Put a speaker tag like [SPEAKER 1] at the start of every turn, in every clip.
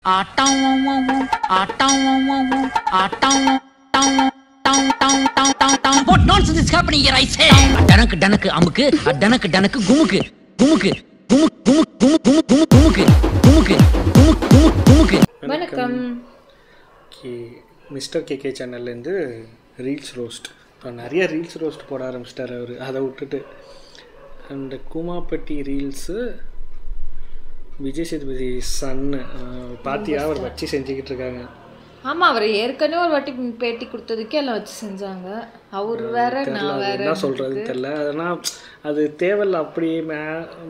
[SPEAKER 1] What nonsense is happening here, I say? டனக்கு டனக்கு அமுக்கு, டனக்கு டனக்கு குமுக்கு, குமுக்கு, குமுக்கு, குமுக்கு, குமுக்கு, குமுக்கு, குமுக்கு, குமுக்கு, குமுக்கு.
[SPEAKER 2] வணக்கம்.
[SPEAKER 3] மிஸ்டர் கேகே சேனல்லேருந்து ரீல்ஸ் ரோஸ்ட். இப்போ நிறைய ரீல்ஸ் ரோஸ்ட் போட ஆரம்பிச்சிட்டார் அவர். அதை விட்டுட்டு அந்த கூமாப்பட்டி ரீல்ஸு விஜய் சேதுபதி சன்னு பாத்தியா அவர் வச்சு செஞ்சுக்கிட்டு இருக்காங்க.
[SPEAKER 2] ஆமாம், அவர் ஏற்கனவே ஒரு வாட்டி பேட்டி கொடுத்ததுக்கே எல்லாம் வச்சு செஞ்சாங்க. அவர் வேற நான் வேற
[SPEAKER 3] என்ன சொல்கிறது தெரில. அதனால் அது தேவையில்ல. அப்படியே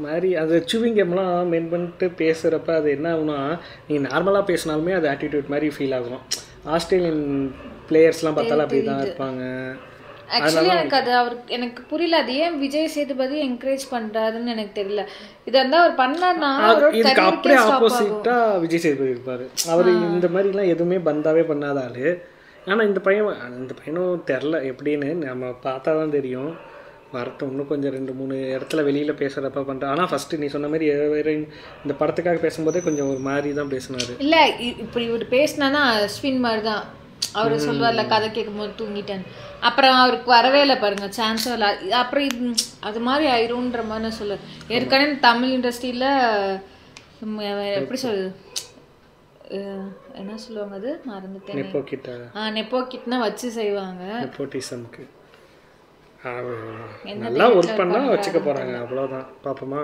[SPEAKER 3] மாதிரி அது சூவிங் கேம்லாம் மெயின் பண்ணிட்டு பேசுகிறப்ப அது என்ன ஆகுனா, நீங்கள் நார்மலாக பேசினாலுமே அது ஆட்டிடியூட் மாதிரி ஃபீல் ஆகும். ஆஸ்திரேலியன் பிளேயர்ஸ்லாம் பார்த்தாலும் அப்படி தான் இருப்பாங்க.
[SPEAKER 2] ஆக்சுவலி எனக்கு புரியல, அது ஏன் விஜய் சேதுபதி என்கரேஜ் பண்றாருன்னு எனக்கு தெரியல. இது வந்து அவர் பண்ணார்னா
[SPEAKER 3] இதுக்கு அப்படியே ஆப்போசிட்டா விஜய் சேதுபதி இருப்பார். அவர் இந்த மாதிரிலாம் எதுவுமே பந்தாவே பண்ணாத ஆளு. ஆனால் இந்த பையனும் தெரில எப்படின்னு நம்ம பார்த்தா தான் தெரியும். வரட்டும், இன்னும் கொஞ்சம் 2-3 இடத்துல வெளியில் பேசுகிறப்ப பண்ணுறேன். ஆனால் ஃபஸ்ட்டு நீ சொன்ன மாதிரி வேறு இந்த படத்துக்காக பேசும்போதே கொஞ்சம் ஒரு மாதிரி தான் பேசினார்.
[SPEAKER 2] இல்லை, இப்படி இவர் பேசினானா அஸ்வின் மாதிரி தான். அவர் சொல்லுவார்ல, கதை கேட்கும் போது தூங்கிட்டேன். அப்புறம் அவருக்கு வரவே இல்லை பாருங்க, சான்ஸும் இல்லை. அப்புறம் இது அது மாதிரி ஆயிரும்ன்ற மாதிரி நான் சொல்ல. ஏற்கனவே தமிழ் இண்டஸ்ட்ரியில் எப்படி சொல்லுது, என்ன சொல்லுவாங்க, அது மறந்துட்டேன். நெப்போக்கிட்னா வச்சு செய்வாங்க.
[SPEAKER 3] நெப்போட்டிசம்க்கு நல்லா ஒர்க் பண்ணால் வச்சுக்க போகிறாங்க, அவ்வளோதான். பார்ப்போமா?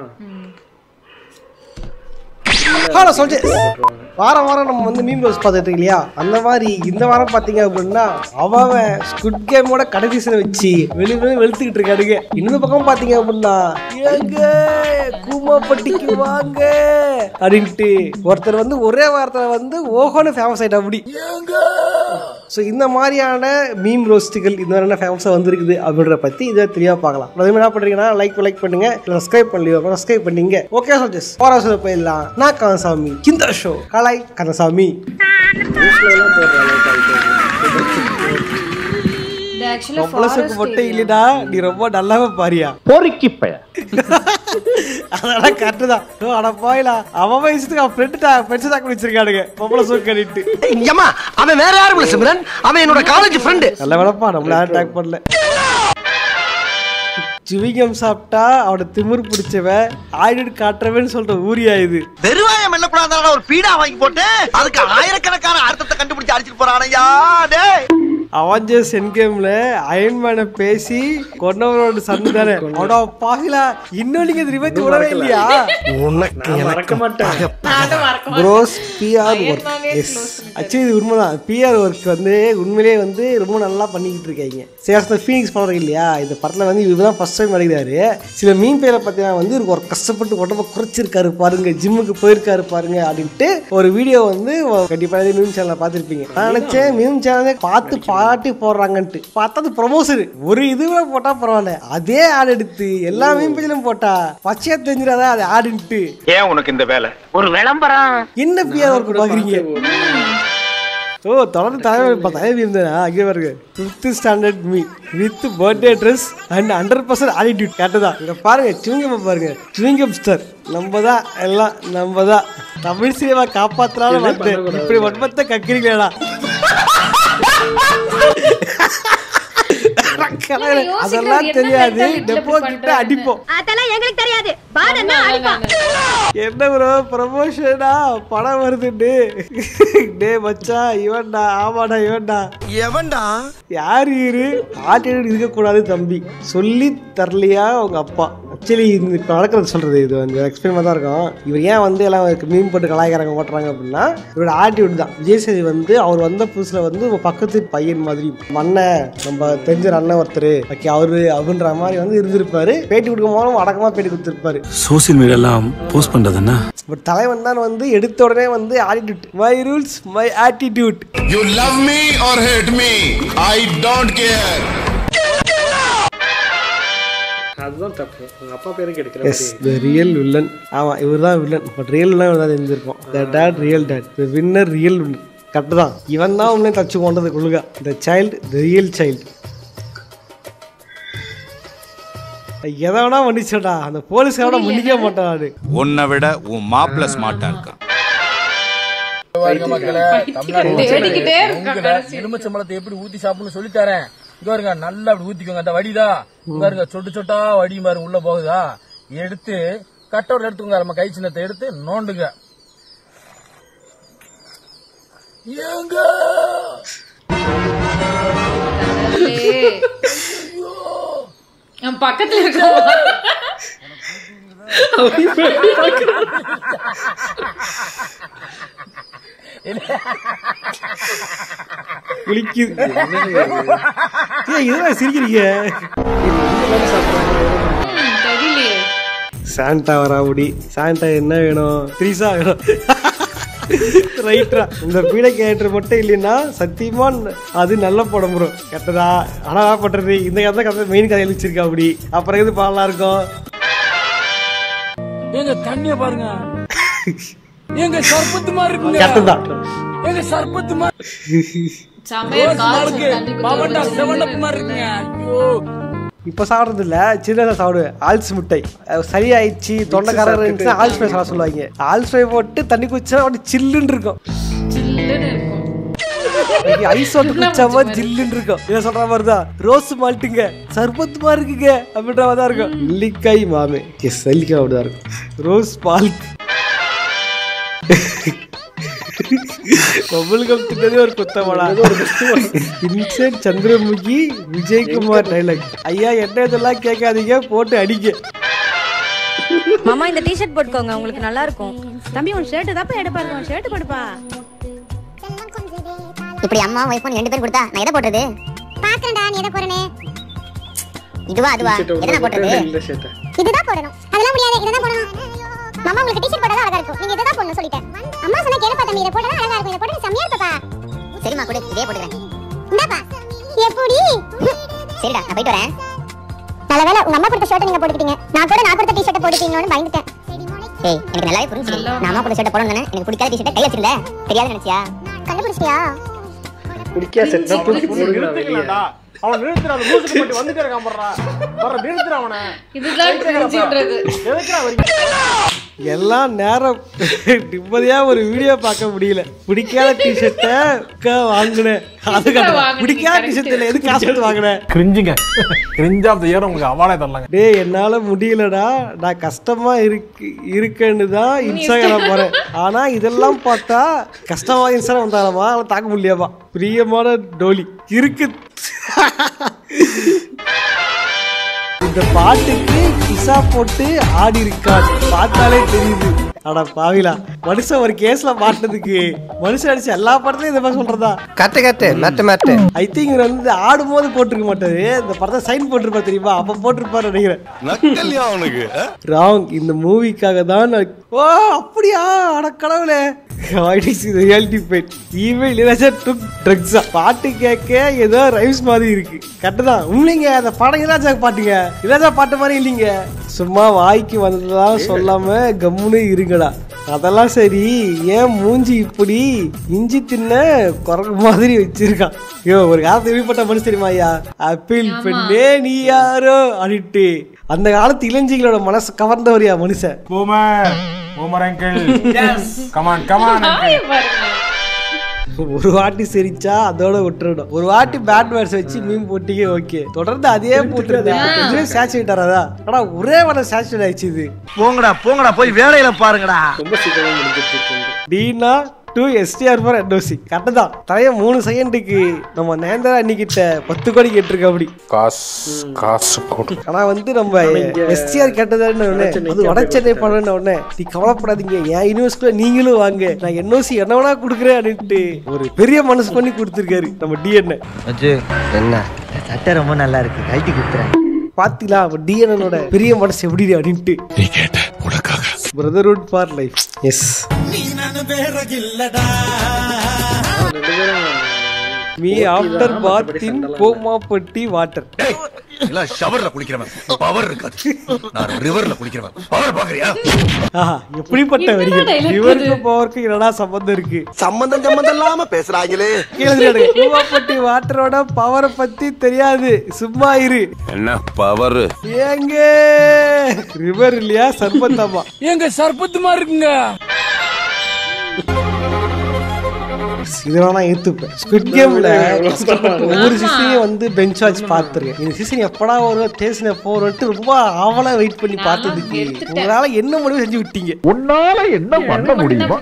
[SPEAKER 4] வாரம் வாரம் நம்ம வந்து மீம் ரோஸ் பார்த்துட்டு இல்லையா, அந்த மாதிரி இந்த வாரம் பார்த்தீங்க அப்படின்னா அவன் ஸ்குட் கேமோட கடைசியை வச்சு வெளியே வெளுத்துக்கிட்டு இருக்காருங்க. இன்னொரு பக்கம் பார்த்தீங்க அப்படின்னா எங்க கூமாப்பட்டிக்கு வாங்க அப்படின்ட்டு ஒருத்தர் வந்து ஒரே வாரத்தில் வந்து ஓஹோன்னு ஃபேமஸ் ஆகிட்டா அப்படி. ஸோ இந்த மாதிரியான மீம் ரோஸ்ட்டுகள் இந்த மாதிரியான ஃபேமஸாக வந்துருக்குது அப்படின்ற பற்றி இதை தெளிவாக பார்க்கலாம். அதே மாதிரி என்ன பண்ணுறீங்கன்னா லைக் பண்ணுங்க, சப்ஸ்கிரைப் பண்ணலையோ சப்ஸ்கிரைப் பண்ணிங்க. ஓகே சோஜஸ் போராசு போயிடலாம். நான் கந்தசாமி, இந்த ஷோ கலை கந்தசாமி. மட்டும் இல்லடா, நீ ரொம்ப நல்லாவே பாரியா பொறுக்கி பைய. அதெல்லாம் கரெக்ட் தான். அட போயிலா, அவன் வயசுக்கு அவன் ஃப்ரெண்டு தான் வச்சிருக்கானுங்க பொம்பளை சோக்கு கட்டிட்டு.
[SPEAKER 1] அவன் வேற யாரும் இல்ல சிம்ரன், அவன் என்னோட காலேஜ் ஃப்ரெண்டு.
[SPEAKER 4] நல்ல வேலைப்பா, நம்மள அட்டாக் பண்ணல. சுவிங்கம் சாப்பிட்டா அவட திமிர் பிடிச்சவன் ஆயிடு காட்டுறவன்னு சொல்ற ஊரியா இது.
[SPEAKER 1] வெறுவாயம் என்ன கூடாது, ஒரு பீடா வாங்கி போட்டு அதுக்கு ஆயிரக்கணக்கான அர்த்தத்தை கண்டுபிடிச்சு அடிச்சிட்டு போறானையா.
[SPEAKER 4] அவெஞ்சர்ஸ் என்கேம்ல அயன்மேனை பேசி கொண்டவரோட சன்னு தானே. அவட பாகலா இன்னும் நீங்க ரிவெஞ்ச் விடவே இல்லையா? உனக்கு மறக்க மாட்டேன் ப்ரோஸ். பிஆர் ஒர்க் ஆக்சுவலி இது உண்மைதான். பிஆர் ஒர்க் வந்து உண்மையிலேயே வந்து ரொம்ப நல்லா பண்ணிக்கிட்டு இருக்காங்க. சேஸ்ல ஃபீனிக்ஸ் பண்றீங்க இல்லையா, இந்த படத்துல வந்து இவர்தான் ஃபர்ஸ்ட் டைம் நடிக்கிறாரு. சில மீன் பேரை பார்த்தீங்கன்னா வந்து ஒரு கஷ்டப்பட்டு உடம்ப குறைச்சிருக்காரு பாருங்க, ஜிம்முக்கு போயிருக்காரு பாருங்க அப்படின்ட்டு ஒரு வீடியோ வந்து கண்டிப்பா மீம் சேனல்ல பார்த்துருப்பீங்க. நான் நினைச்சேன் மீம் சேனலை பார்த்து பாராட்டி போடுறாங்கன்ட்டு பார்த்தா அது ப்ரொமோஷன் ஒரு இதுவே போட்டா பரவாயில்ல, அதே ஆட் எடுத்து எல்லா மீன் பேஜிலும் போட்டா பச்சையா தெரிஞ்சிடாதா அது ஆடுன்ட்டு.
[SPEAKER 5] ஏன் உனக்கு இந்த வேலை? ஒரு விளம்பரம்
[SPEAKER 4] என்ன பிஆர் ஒர்க் பாக்குறீங்க? ஓ தொடர்ந்து தலைவர் இருந்தேனா அங்கே பாருங்க. 5th standard me with birthday dress and 100% attitude கேட்டதான். இங்க பாருங்க சுவிங்கம் பாருங்க, சுவிங்கம் ஸ்டார் நம்ம தான், எல்லாம் நம்ம தான். தமிழ் சினிமா காப்பாத்தலான்னு வந்து இப்படி ஒன்பத்தை கக்கிறீங்களா? அதெல்லாம் தெரியாது, டெப்போ கிட்ட அடிப்போம்.
[SPEAKER 6] அதெல்லாம் எங்களுக்கு தெரியாது.
[SPEAKER 4] என்ன ப்ரோ ப்ரமோஷனா படம் வருதுன்னு? டே மச்சா இவன்டா. ஆமாடா இவன்டா. எவன்டா? யாரு இரு ஆட்டிடியூட் இருக்கக்கூடாது தம்பி, சொல்லி தரலையா உங்க அப்பா? ஆக்சுவலி இது இப்போ நடக்கிறது சொல்றது இது வந்து எக்ஸ்பீரியன்ஸ் தான் இருக்கும். இவர் ஏன் வந்து எல்லாம் மீன் போட்டு கலாய்க்கிறாங்க ஓட்டுறாங்க அப்படின்னா இவரோட ஆட்டிடியூட் தான். விஜய் சேதுபதி வந்து அவர் வந்த புதுசுல வந்து பக்கத்து பையன் மாதிரி அண்ணன், நம்ம தெரிஞ்ச அண்ணன் ஒருத்தர் ஓகே அவரு அப்படின்ற மாதிரி வந்து இருந்திருப்பாரு. பேட்டி கொடுக்கும் போதும் அடக்கமா பேட்டி கொடுத்திருப்பாரு.
[SPEAKER 7] சோசியல் மீடியாலாம் போஸ்ட் பண்றதுன்னா
[SPEAKER 4] பட் தலைவன் தான் வந்து எடுத்த உடனே வந்து attitude, my rules my attitude.
[SPEAKER 8] You love me or hate me, I don't care.
[SPEAKER 3] அதுதான் தப்பு. உங்க அப்பா பேருக்கு எடுக்கிற
[SPEAKER 4] எஸ் தி ரியல் வில்லன். ஆமா இவர் தான் வில்லன். பட் ரியல் வில்லன் இவர் தான் தெரிஞ்சிருக்கும். The dad real dad, the winner real villain. Correct தான். இவன் தான் உன்னை தச்சு கொண்டது கொள்ளுக. The child the real child. எதனா மன்னிச்சடா, அந்த போலீஸோட மன்னிக்க மாட்டான்.
[SPEAKER 8] உன்னை விட உன் மாப்பிள்ள ஸ்மார்ட்டா இருக்கான்.
[SPEAKER 6] பாருங்க மக்களே, தமிழ்நாடு எலுமிச்சம்பழத்தை எப்படி ஊத்தி சாப்பிடணும்னு சொல்லி தரேன். இங்க பாருங்க, நல்லா அப்படி ஊத்திக்கோங்க. அந்த வடிதா பாருங்க, சொட்டு சொட்டா வடி பாருங்க உள்ள போகுதா, எடுத்து கட்டோட எடுத்துக்கோங்க. நம்ம கை சின்னத்தை எடுத்து நோண்டுங்க. ஏங்க
[SPEAKER 2] பக்கத்துல இருக்க
[SPEAKER 4] சிரிக்கிறீங்க. சாண்டா வராபடி. சாண்டா என்ன வேணும்? த்ரீசா வேணும். ரைட்டா, இந்த பீடை கேரக்டர் மட்டும் இல்லைன்னா சத்தியமா அது நல்ல படம் ப்ரோ. கெட்டதா ஆனா பண்றது இந்த கதை கதை மெயின் கதை எழுச்சிருக்கா அப்படி. அப்புறம் எது பாடலாம் இருக்கும்.
[SPEAKER 6] எங்க தண்ணிய பாருங்க, எங்க சர்பத்து மாதிரி இருக்குங்க.
[SPEAKER 4] கெட்டதா
[SPEAKER 6] எங்க சர்பத்து மாதிரி இருக்குங்க.
[SPEAKER 4] இப்ப சாப்பிடுறது இல்ல, சின்னதா சாப்பிடு. ஆல்ஸ் முட்டை சரியாயிடுச்சு, தொண்டைக்காரர் இருந்துச்சுன்னா ஆல்ஸ் ஃப்ரை சாப்பிட சொல்லுவாங்க. ஆல்ஸ் ஃப்ரை போட்டு தண்ணி குடிச்சா அப்படி சில்லுன்னு இருக்கும். ஐஸ் வாட்டர் குடிச்சா மாதிரி ஜில்லுன்னு இருக்கும். என்ன சொல்ற மாதிரிதான் ரோஸ் மால்ட்டுங்க சர்பத்து மாதிரி இருக்குங்க அப்படின்ற மாதிரி தான் இருக்கும். நெல்லிக்காய் மாமே நெல்லிக்காய் அப்படிதான் இருக்கும். ரோஸ் பால்க் ஒரு குத்தமாடா. Inside Chandramukhi Vijayakumar dialogue. ஐயா என்ன இதெல்லாம் கேட்காதீங்க, போட்டு அடிக்க.
[SPEAKER 9] மாமா இந்த டி-ஷர்ட் போட்டுக்கோங்க, உங்களுக்கு நல்லா இருக்கும். தம்பி உன் ஷர்ட் தாப்பா எடுப்பாரு, உன் ஷர்ட் போடுப்பா.
[SPEAKER 10] இப்படி அம்மா வைஃப் ரெண்டு பேர் கொடுத்தா நான் எதை போடுறது? பாக்கறேன்டா நீ எதை போறனே. இதுவா எதை நான் போடுறது? இதுதான் போடணும். அதெல்லாம் முடியாது, இதுதான் போடணும். மாமா உங்களுக்கு டி-ஷர்ட் போட்டா அழகா இருக்கும், நீங்க இதுதான் போடணும் சொல்லிட்டேன். அம்மா சொன்னா கேளுப்பா தம்பி, இதை போட்டா அழகா இருக்கும், இதை போட்டா செம்மையா இருப்பா. சரிம்மா கொடு, இதே போடுறேன். இந்தாப்பா. எப்படி? சரிடா நான் போயிட்டு வரேன். நல்ல வேளை உங்க அம்மா கொடுத்த ஷர்ட் நீங்க போட்டுக்கிட்டீங்க. நான் கொடுத்த டி-ஷர்ட் போட்டுட்டீங்கன்னு பயந்துட்டேன். ஏய் எனக்கு நல்லாவே புரிஞ்சுது. நான் அம்மா கொடுத்த ஷர்ட் போடணும்னு எனக்கு பிடிக்காத டி-ஷர்ட் கையில வச்சிருந்தேன். தெரியாது நினைச்சியா? கண்டுபிடிச்சிட்டியா?
[SPEAKER 3] பிடிக்காத செட்டா புடிச்சு போடுங்கடா வெளிய.
[SPEAKER 6] அவன் நிறுத்துறான், மூசுக்கு மட்டும் வந்துட்டே இருக்கான் போறா. வர நிறுத்துறான் அவனை. இதுதான் தெரிஞ்சின்றது. எதுக்குடா வரீங்க?
[SPEAKER 4] எல்லாம் நேரம் நிம்மதியா ஒரு வீடியோ பார்க்க முடியல. பிடிக்காத டி-ஷர்ட்டை வாங்கினேன். அதுக்காக பிடிக்காத டி-ஷர்ட் இல்ல, எதுக்கு காசு கொடுத்து வாங்கினேன்?
[SPEAKER 6] கிரிஞ்சுங்க, கிரிஞ்ச் ஆஃப் தி இயர் உங்களுக்கு அவார்டே தரலாங்க.
[SPEAKER 4] டேய் என்னால முடியலடா, நான் கஷ்டமா இருக்கேன்னு தான் இன்ஸ்டாகிராம் போறேன். ஆனா இதெல்லாம் பார்த்தா கஷ்டமா இன்ஸ்டாகிராம் வந்தாலமா அவன் தாக்க முடியாமா. பிரியமான டோலி இருக்கு. இந்த பாட்டுக்கு கிசா போட்டு ஆடி இருக்கான், பார்த்தாலே தெரியுது. அட பாவிலா, மனுஷன் ஒரு கேஸ்ல மாட்டினதுக்கு மனுஷன் அடிச்சு எல்லா படத்தையும் இந்த மாதிரி சொல்றதா? கட்டு ஐ திங்க் வந்து ஆடும் போது போட்டிருக்க மாட்டாரு, இந்த படத்தை சைன் போட்டிருப்பா தெரியுமா, அப்ப போட்டிருப்பாரு நினைக்கிறேன். ராங். இந்த மூவிக்காக தான். ஓ அப்படியா? அட கடவுளே. பாட்டு கேட்க ஏதோ ரைம்ஸ் மாதிரி இருக்கு. கரெக்டுதான். உண்மைங்க அந்த படம் இளையராஜா பாட்டுங்க. இளையராஜா பாட்டு மாதிரி இல்லைங்க. சும்மா வாய்க்கு வந்ததெல்லாம் சொல்லாம கம்முன்னு இருங்கடா. அதெல்லாம் சரி, ஏன் மூஞ்சி இப்படி இஞ்சி தின்ன குரங்கு மாதிரி வச்சிருக்கான்? ஐயோ ஒரு காலத்து வெளிப்பட்ட மனுஷன் தெரியுமா ஐயா? அப்பீல் பெண்ணே நீ யாரோ அடிட்டு அந்த காலத்து இளைஞர்களோட மனசு கவர்ந்தவரியா மனுஷன். ஒரு வாட்டி சிரிச்சா அதோட விட்டுறணும். ஒரு வாட்டி பேட் வேர்ட்ஸ் வச்சு மீன் போட்டியே ஓகே. தொடர்ந்து அதே போட்டுருந்தேன். சேச்சுரேட் ஆறாதா? ஆனா ஒரே வேலை சேச்சுரேட் ஆயிடுச்சு. இது
[SPEAKER 6] போங்கடா போய் வேலையில பாருங்கடா.
[SPEAKER 3] ரொம்ப சீக்கிரமா முடிஞ்சிட்டு.
[SPEAKER 4] டீனா to STR for NOC. Correct தான். தலைய 3 செகண்டுக்கு நம்ம நேந்திரா அன்னிக்கிட்ட 10 கோடி கேட்டிருக்க. அப்படி காசு கொடு. ஆனா வந்து நம்ம எஸ்டிஆர் கேட்டதான்னு அது வடச்சென்னை படம் உடனே நீ கவலைப்படாதீங்க, என் யூனிவர்சிட்டியில நீங்களும் வாங்க, நான் என்ஓசி என்ன வேணா கொடுக்குறேன் அப்படின்ட்டு ஒரு பெரிய மனசு பண்ணி கொடுத்துருக்காரு நம்ம டிஎன்ஏ.
[SPEAKER 11] என்ன சட்டை ரொம்ப நல்லா இருக்கு, கழட்டி கொடுத்துறேன்.
[SPEAKER 4] பாத்தீங்களா டிஎன்ஏனோட பெரிய மனசு எப்படி அப்படின்ட்டு. Brotherhood for life. Yes me after bath in Komappatti water.
[SPEAKER 12] இல்ல ஷவர்ல குளிக்கிறவன் பவர் இருக்காது, நான் ரிவர்ல குளிக்கிறவன் பவர் பாக்குறியா?
[SPEAKER 4] எப்படிப்பட்ட வரிகள்? ரிவருக்கு பவருக்கு என்னடா சம்பந்தம் இருக்கு?
[SPEAKER 12] சம்பந்தம் இல்லாம பேசுறாங்களே.
[SPEAKER 4] கோமாப்பட்டி வாட்டரோட பவரை பத்தி தெரியாது, சும்மா இரு.
[SPEAKER 12] என்ன பவர்?
[SPEAKER 4] ஏங்க ரிவர் இல்லையா சர்பத்தாமா?
[SPEAKER 6] எங்க சர்பத்து மாதிரி இருக்குங்க.
[SPEAKER 4] இதெல்லாம் நான் ஏத்துப்பேன். ஸ்குவிட் கேம்ல ஒவ்வொரு சீசனையும் வந்து பெஞ்ச் வாட்ச் பார்த்துருக்கேன். இந்த சீசன் எப்படா ஒரு ஸ்டேஷன் போறோம்ட்டு ரொம்ப ஆவலா வெயிட் பண்ணி பார்த்ததுக்கு உங்களால என்ன முடிவு செஞ்சு விட்டீங்க?
[SPEAKER 12] உன்னால என்ன பண்ண முடியுமா?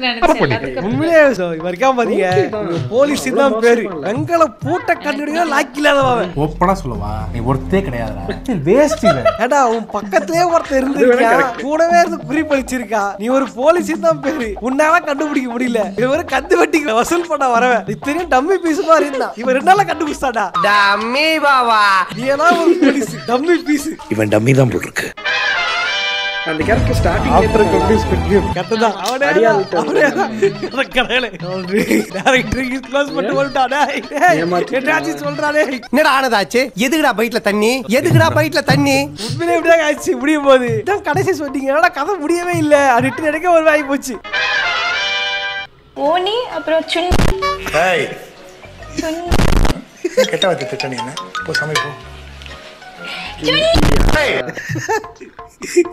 [SPEAKER 4] உண்மையிலே வரைக்காம பாத்தீங்க, போலீஸ் தான் பேரு, எங்களை பூட்ட கண்டுடியா லாக்கில்லாதவன்.
[SPEAKER 13] ஓப்பனா சொல்லவா, நீ ஒருத்தே கிடையாதுடா, வேஸ்ட்.
[SPEAKER 4] ஏடா உன் பக்கத்திலே ஒருத்தர் இருந்திருக்கா, கூடவே இருந்து குறிப்பளிச்சிருக்கா, நீ ஒரு போலீஸ் தான் பேரு, உன்னால கண்டுபிடிக்க முடியல. இவரு கந்து வெட்டி வசூல் பண்ண வரவன், இத்தனையும் டம்மி பீஸ் மாதிரி இருந்தா, இவன் 2 நாளா கண்டுபிடிச்சாடா.
[SPEAKER 11] டம்மி பாவா,
[SPEAKER 4] நீ எல்லாம் ஒரு போலீஸ் டம்மி பீஸ்.
[SPEAKER 12] இவன் டம்மி தான் போட்டுருக்கு.
[SPEAKER 3] அந்த character starting
[SPEAKER 4] after complete squid game கட்டதா அவனே கடலே டைரக்டர் இஸ் க்ளோஸ் பண்ணி போட்டானே. ஏடாச்சி சொல்றானே,
[SPEAKER 11] என்னடா ஆனதாச்சு? எதுக்குடா பைட்ல தண்ணி? எதுக்குடா பைட்ல தண்ணி?
[SPEAKER 4] உண்மையிலே இப்படியே ஆச்சு. முடியும் போது இதான் கடைசி சொன்னீங்க, என்னடா கதை முடியவே இல்ல. அடிட்டு நடக்க ஒரு வாய் போச்சு.
[SPEAKER 14] ஓனி அப்புறம் சுன்
[SPEAKER 15] ஏய் கெட்ட வார்த்தை திட்ட நீ என்ன போ சமைப்போ.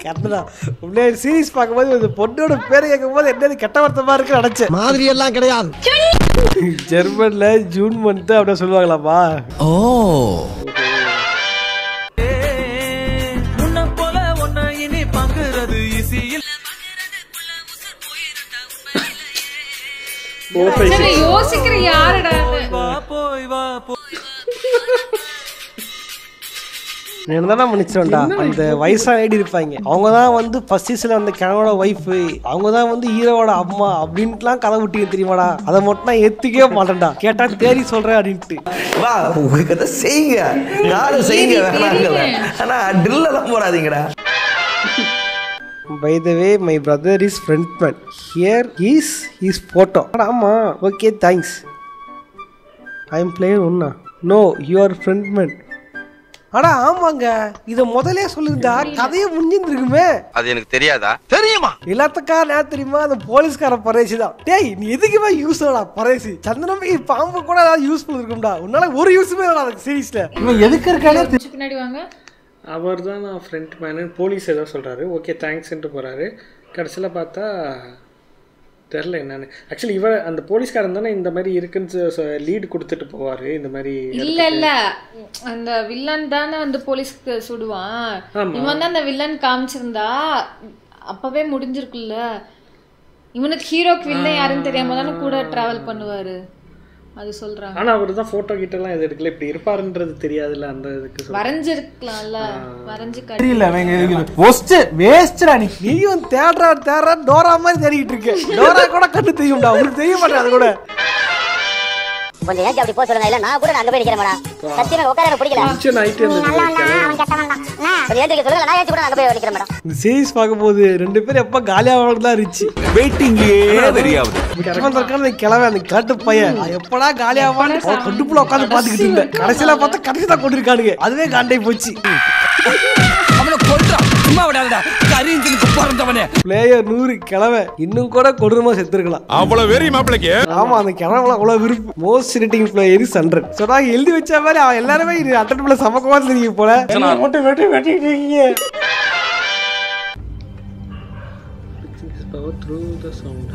[SPEAKER 4] கரெக்டுதான். உண்மையிலே சீரிஸ் பார்க்கும்போது இந்த பொண்ணோட பேரை கேட்கும்போது என்னது கெட்ட வார்த்தைமா இருக்கு நினைச்சேன்.
[SPEAKER 11] மாதிரி எல்லாம் கிடையாது.
[SPEAKER 4] ஜெர்மன்ல ஜூன் மந்த் அப்படியே சொல்லுவாங்களாமா?
[SPEAKER 11] ஓ
[SPEAKER 16] உன்ன போல ஒன்ன இனி பங்குறது ஈஸியில்.
[SPEAKER 2] யோசிக்கிற யாருடா?
[SPEAKER 16] போய் வா போ.
[SPEAKER 4] என்னதான் மன்னிச்சிடும்டா. அந்த வயசான ஐடி இருப்பாங்க, அவங்க தான் வந்து ஃபர்ஸ்ட் சீசன்ல அந்த கிழவோட ஒய்ஃப், அவங்க தான் வந்து ஹீரோவோட அம்மா அப்படின்ட்டுலாம் கதை விட்டீங்க தெரியுமாடா? அதை மட்டும் நான் ஏத்துக்கவே மாட்டேன்டா. கேட்டா தேடி சொல்றேன் அப்படின்ட்டு.
[SPEAKER 11] வா உங்க கதை செய்யுங்க, யாரும் செய்யுங்க வேணாங்கல, ஆனா ட்ரில் எல்லாம் போடாதீங்கடா.
[SPEAKER 4] By the way, my brother is frontman. Here is his photo. ஆமா, okay, thanks. I am player ஒண்ணா. No, you are frontman. அடா ஆமாங்க, இத முதல்ல சொல்லிருந்தா கதையே முடிஞ்சிருக்குமே.
[SPEAKER 12] அது எனக்கு தெரியாதா? தெரியுமா?
[SPEAKER 4] எல்லாத்துக்கா நான் தெரியுமா, அந்த போலீஸ்கார பரேசி தான். டேய் நீ எதுக்குமே யூஸ் ஆடா பரேசி? சந்தனமே பாம்பு கூட ஏதாவது யூஸ்ஃபுல் இருக்கும்டா. உன்னால ஒரு யூஸுமே இல்லடா அந்த சீரிஸ்ல.
[SPEAKER 13] இவன் எதுக்கு இருக்கானே
[SPEAKER 2] பின்னாடி வாங்க.
[SPEAKER 3] அவர் தான் நான் ஃப்ரண்ட் மேனு போலீஸ் ஏதோ சொல்கிறாரு. ஓகே தேங்க்ஸ்ன்ட்டு போகிறாரு. கடைசியில் பார்த்தா தெரில என்னன்னு. ஆக்சுவலி இவ அந்த போலீஸ்காரன் தானே இந்த மாதிரி இருக்குன்னு லீடு கொடுத்துட்டு போவார். இந்த மாதிரி
[SPEAKER 2] இல்லை அந்த வில்லன் தானே வந்து போலீஸ்க்கு சுடுவான். இவன் தான் அந்த வில்லன் காமிச்சிருந்தா அப்பவே முடிஞ்சிருக்குல்ல. இவனுக்கு ஹீரோக்கு வில்லன் யாருன்னு தெரியாம தானே கூட டிராவல் பண்ணுவாரு. அது சொல்றாங்க.
[SPEAKER 3] ஆனா அவர் தான் போட்டோ கிட்ட எல்லாம் எது எடுக்கல. இப்படி இருப்பாருன்றது தெரியாதுல்ல. அந்த இதுக்கு
[SPEAKER 2] வரைஞ்சிருக்கலாம்ல, வரைஞ்சு
[SPEAKER 13] தெரியல. வேஸ்ட்ரா
[SPEAKER 4] நீயும் தேடுறா டோரா மாதிரி தேடிட்டு இருக்க. டோரா கூட கண்ணு தெரியும்டா, உங்களுக்கு தெரிய மாட்டேன். அது கூட
[SPEAKER 10] கொஞ்சம் ஏன் அப்படி போக சொல்லுங்க. இல்ல நான் கூட அங்க போய் நிக்கிறேன் மேடம். சத்தியமா உட்கார பிடிக்கல.
[SPEAKER 3] டென்ஷன் ஆயிட்டே இருந்தது.
[SPEAKER 10] அவன் கட்டவன் தான். கொஞ்சம் ஏன் சொல்லுங்க, நான் ஏன் கூட அங்க போய் நிக்கிறேன் மேடம்.
[SPEAKER 4] இந்த சீரிஸ் பார்க்கும்போது ரெண்டு பேரும் எப்ப காலியாவாங்க தான் இருந்துச்சு.
[SPEAKER 12] வெயிட்டிங்கே தெரியாது.
[SPEAKER 4] அந்த கிழவன் அந்த காட்டு பையன் எப்படா காலியாவான்னு கண்டுப்புல உட்காந்து பாத்துக்கிட்டு இருந்தேன். கடைசியில பார்த்தா கடைசி தான் கொண்டிருக்கானுங்க. அதுவே காண்டை போச்சு. பிளேயர் 100 கிழவை இன்னும் கூட கொடூரமா செத்துருக்கலாம்.
[SPEAKER 12] அவ்வளவு வெறி மாப்பிளைக்கு.
[SPEAKER 4] ஆமா அந்த கிழவங்கள அவ்வளவு விருப்பம். Most rating player is 100. சொன்னா எழுதி வச்ச மாதிரி அவன் எல்லாருமே அட்டன்பிள சமக்கமா தெரியுங்க போல. மட்டும் வெட்டிட்டு இருக்கீங்க.
[SPEAKER 3] through the sound.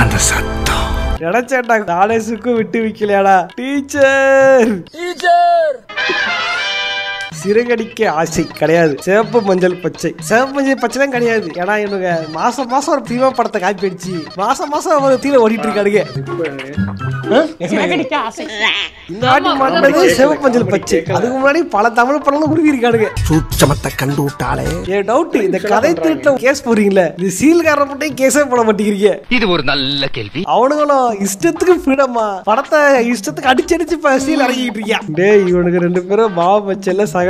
[SPEAKER 12] அந்த சத்தம்
[SPEAKER 4] எடச்சேட்டா காலேஜுக்கும் விட்டு வைக்கலையாடா. டீச்சர் சிறகடிக்க ஆசை கிடையாது. சிவப்பு மஞ்சள் பச்சை, சிவப்பு மஞ்சள் பச்சை தான் கிடையாது. ஏன்னா இவங்க மாசம் மாசம் ஒரு பீமா படத்தை காப்பி அடிச்சு மாசம் மாசம் ஒரு தீர ஓடிட்டு இருக்கானுங்க. இந்த வாட்டி மாட்டது சிவப்பு மஞ்சள் பச்சை. அதுக்கு முன்னாடி பல தமிழ் படங்களும் உருவி இருக்கானுங்க.
[SPEAKER 11] சூட்சமத்தை கண்டு விட்டாலே.
[SPEAKER 4] ஏன் டவுட், இந்த கதை திருட்ட கேஸ் போறீங்களா? இது சீல்கார மட்டும் கேஸே போட மாட்டேங்கிறீங்க.
[SPEAKER 1] இது ஒரு நல்ல கேள்வி.
[SPEAKER 4] அவனுங்களும் இஷ்டத்துக்கு ஃப்ரீடமா படத்தை இஷ்டத்துக்கு அடிச்சு சீல் இறங்கிட்டு இருக்கியா? டேய் இவனுக்கு 2 பேரும் பாவ பச்சைல சகல.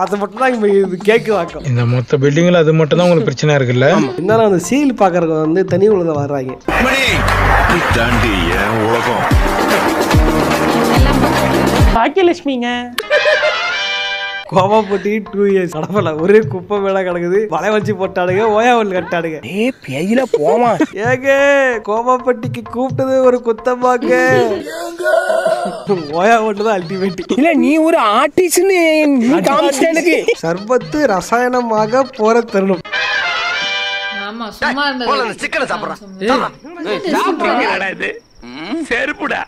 [SPEAKER 4] அது மட்டும் தான் இங்க கேக்கு வாக்கம்.
[SPEAKER 13] இந்த மொத்த பில்டிங்ல அது மட்டும் தான் உங்களுக்கு பிரச்சனை இருக்குல்ல.
[SPEAKER 4] இருந்தாலும் அந்த சீல் பாக்குறவங்க வந்து தனி உலகம் வர்றாங்க.
[SPEAKER 13] பாக்கியலட்சுமிங்க
[SPEAKER 4] கோமாப்பட்டி 2 இயர்ஸ் கடப்பல ஒரே குப்பை மேல கிடக்குது வலை வச்சு போட்டாடுங்க ஓயாவல் கட்டாடுங்க
[SPEAKER 14] பேயில போமா
[SPEAKER 4] ஏங்க கோமாப்பட்டிக்கு கூப்பிட்டது ஒரு குத்தமாங்க ஓயாவல் தான் அல்டிமேட்
[SPEAKER 14] இல்ல நீ ஒரு ஆர்டிஸ்ட்னு காமிச்சிட்ட
[SPEAKER 4] சர்பத்து ரசாயனமாக போற தருணம்
[SPEAKER 2] ஆமா சும்மா இருந்தது
[SPEAKER 12] சிக்கன சாப்பிடுறா இது செருப்புடா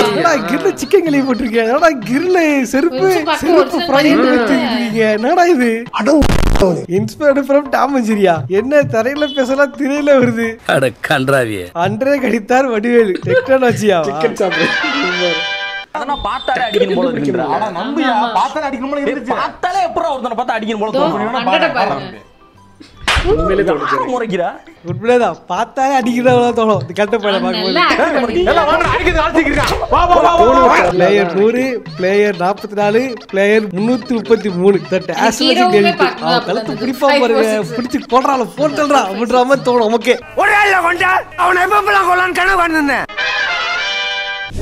[SPEAKER 4] என்னடா கிரில் சிக்கன் கிளி போட்டிருக்கீங்க என்னடா கிரில் செருப்பு ஃப்ரை பண்ணிருக்கீங்க என்னடா இது inspired from Tom and Jeriah என்ன தரையில பேசலாம் திரையில வருது
[SPEAKER 12] அட கன்றாவியே
[SPEAKER 4] அன்றே கடித்தார் வடிவேலு டெக்னாலஜியா சிக்கன் சாப்பிடு
[SPEAKER 6] அதனா பார்த்தாலே அடிக்கணும் போல இருக்குடா ஆனா நம்பியா பார்த்தாலே அடிக்கணும் போல இருந்துச்சு பார்த்தாலே எப்பறா ஒருத்தனை பார்த்தா அடிக்கணும் போல தோணுதுன்னா
[SPEAKER 3] உண்மையிலே தோணுச்சு
[SPEAKER 6] முறைக்கிறா
[SPEAKER 4] உண்மையிலேதான் பார்த்தாலே அடிக்கிறதா தோணும் இந்த கட்ட பையனை பார்க்கும்போது
[SPEAKER 6] எல்லாம் வாங்க அடிக்கிறது ஆல்சிக்கிறா வா வா வா
[SPEAKER 4] player 100 player 44 player 333 that astrology delete கலத்து பிடிப்பா பாருங்க பிடிச்சு போடுறால போட்டல்றா அப்படின்ற மாதிரி தோணும் ஓகே
[SPEAKER 14] ஒரே ஆள்ல கொண்டா அவனை எப்பலாம் கொல்லான்னு கனவு கண்டிருந்தேன்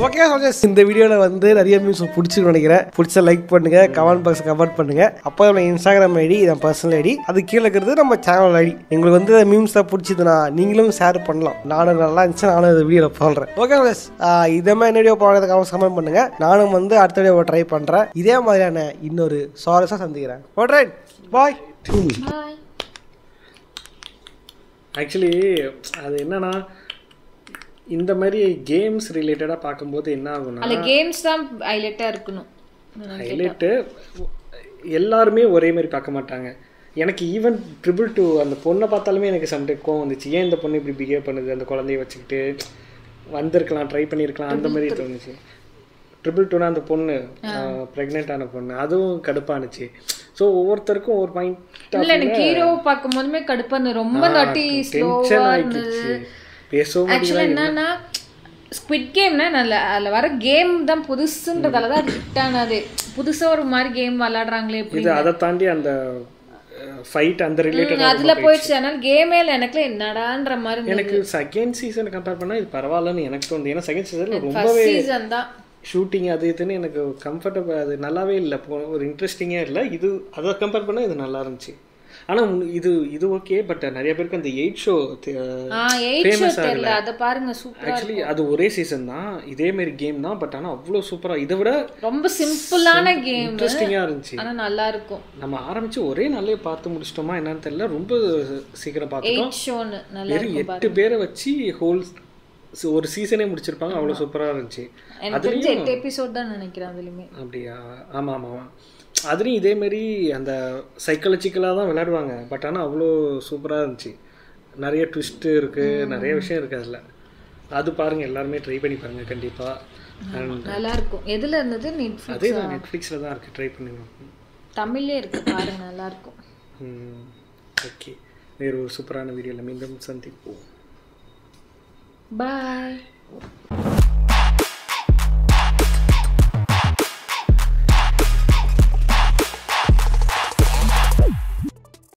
[SPEAKER 4] ஓகே சோஜஸ் இந்த வீடியோவில் வந்து நிறைய மீம்ஸ் பிடிச்சிருன்னு நினைக்கிறேன் பிடிச்ச லைக் பண்ணுங்க கமெண்ட் பாக்ஸ் கமெண்ட் பண்ணுங்க அப்போ நம்ம இன்ஸ்டாகிராம் ஐடி என் பர்சனல் ஐடி அது கீழே இருக்கிறது நம்ம சேனல் ஐடி உங்களுக்கு வந்து மீம்ஸ் தான் பிடிச்சதுன்னா நீங்களும் ஷேர் பண்ணலாம் நானும் நல்லா இருந்துச்சு நானும் இந்த வீடியோவில் போடுறேன் ஓகே சோஜஸ் இதே மாதிரி வீடியோ போடுறதுக்கு கமெண்ட் பண்ணுங்க நானும் வந்து அடுத்த வீடியோ ட்ரை பண்ணுறேன் இதே மாதிரியான இன்னொரு சுவாரஸாக சந்திக்கிறேன் ஓட்ரைட் பாய்
[SPEAKER 3] ஆக்சுவலி அது என்னன்னா இந்த மாதிரி கேம்ஸ் ரிலேட்டடாக பார்க்கும்போது என்ன ஆகும்னா
[SPEAKER 2] அந்த கேம்ஸ் தான் ஹைலைட்டாக இருக்கணும்
[SPEAKER 3] ஹைலைட்டு எல்லாருமே ஒரே மாதிரி பார்க்க மாட்டாங்க எனக்கு ஈவன் ட்ரிபிள்2 அந்த பொண்ணை பார்த்தாலுமே எனக்கு சம்டைம் கோவம் வந்துச்சு ஏன் இந்த பொண்ணு இப்படி பிஹேவ் பண்ணுது அந்த குழந்தைய வச்சுக்கிட்டு வந்திருக்கலாம் ட்ரை பண்ணியிருக்கலாம் அந்த மாதிரி தோணுச்சு ட்ரிபிள்2னா அந்த பொண்ணு ப்ரெக்னென்ட்டான பொண்ணு அதுவும் கடுப்பானுச்சு ஸோ ஒவ்வொருத்தருக்கும் ஒரு பாயிண்ட்
[SPEAKER 2] இல்லை எனக்கு ஹீரோ பார்க்கும்போதுமே கடுப்பான ரொம்ப நட்டி ஸ்லோவாக இருந்துச்சு
[SPEAKER 3] பேசவும்
[SPEAKER 2] ஆக்சுவலாக என்னன்னா ஸ்குவிட் கேம்னா நல்ல அதில் வர கேம் தான் புதுசுன்றதால தான் ஹிட் ஆனது புதுசாக ஒரு மாதிரி கேம் விளாடுறாங்களே
[SPEAKER 3] இது அதை தாண்டி அந்த ஃபைட் அந்த ரிலேட்டட்
[SPEAKER 2] அதில் போயிடுச்சு அதனால கேமே இல்லை எனக்கு என்னடான்ற மாதிரி
[SPEAKER 3] எனக்கு செகண்ட் சீசன் கம்பேர் பண்ணால் இது பரவாயில்லன்னு எனக்கு தோணுது ஏன்னா செகண்ட் சீசனில் ரொம்பவே
[SPEAKER 2] சீசன் தான்
[SPEAKER 3] ஷூட்டிங் அது இதுன்னு எனக்கு கம்ஃபர்டபுள் அது நல்லாவே இல்லை ஒரு இன்ட்ரெஸ்டிங்காக இல்லை இது அதை கம்பேர் பண்ணால் இது நல்லா இருந்துச்சு ஆனால் இது ஓகே பட் நிறைய பேருக்கு அந்த 8 ஷோ ஃபேமஸ் ஆகல
[SPEAKER 2] அதை பாருங்க சூப்பரா
[SPEAKER 3] ஆக்சுவலி அது ஒரே சீசன் தான் இதே மாதிரி கேம் தான் பட் ஆனால் அவ்வளோ சூப்பராக இதை விட
[SPEAKER 2] ரொம்ப சிம்பிளான கேம்
[SPEAKER 3] இன்ட்ரெஸ்டிங்காக இருந்துச்சு
[SPEAKER 2] ஆனால் நல்லா இருக்கும்
[SPEAKER 3] நம்ம ஆரம்பிச்சு ஒரே நாளே பார்த்து முடிச்சிட்டோமா என்னன்னு தெரியல ரொம்ப சீக்கிரம் பார்த்துட்டோம் வெறும் 8 பேரை வச்சு ஹோல் ஒரு சீசனே முடிச்சிருப்பாங்க அவ்வளோ சூப்பராக இருந்துச்சு
[SPEAKER 2] அதுலேயும் 8 எபிசோட் தான் நினைக்கிறேன் அதுலேயுமே
[SPEAKER 3] அப்படியா ஆமாம் ஆமாம் அதுலேயும் இதேமாரி அந்த சைக்காலஜிக்கலாக தான் விளையாடுவாங்க பட் ஆனால் அவ்வளோ சூப்பராக இருந்துச்சு நிறைய ட்விஸ்ட்டு இருக்குது நிறைய விஷயம் இருக்குது அதில் அது பாருங்கள் எல்லாருமே ட்ரை பண்ணி பாருங்கள் கண்டிப்பாக
[SPEAKER 2] நல்லா இருக்கும் எதில் இருந்தது நெட்ஃப்ளிக்ஸ்
[SPEAKER 3] அதே தான் நெட்ஃப்ளிக்ஸில் தான் இருக்குது ட்ரை பண்ணுங்க
[SPEAKER 2] தமிழ்லேயே இருக்குது பாருங்கள் நல்லாயிருக்கும்
[SPEAKER 3] ஓகே வேறு ஒரு சூப்பரான வீடியோவில் மீண்டும் சந்திப்போம்
[SPEAKER 2] பாய்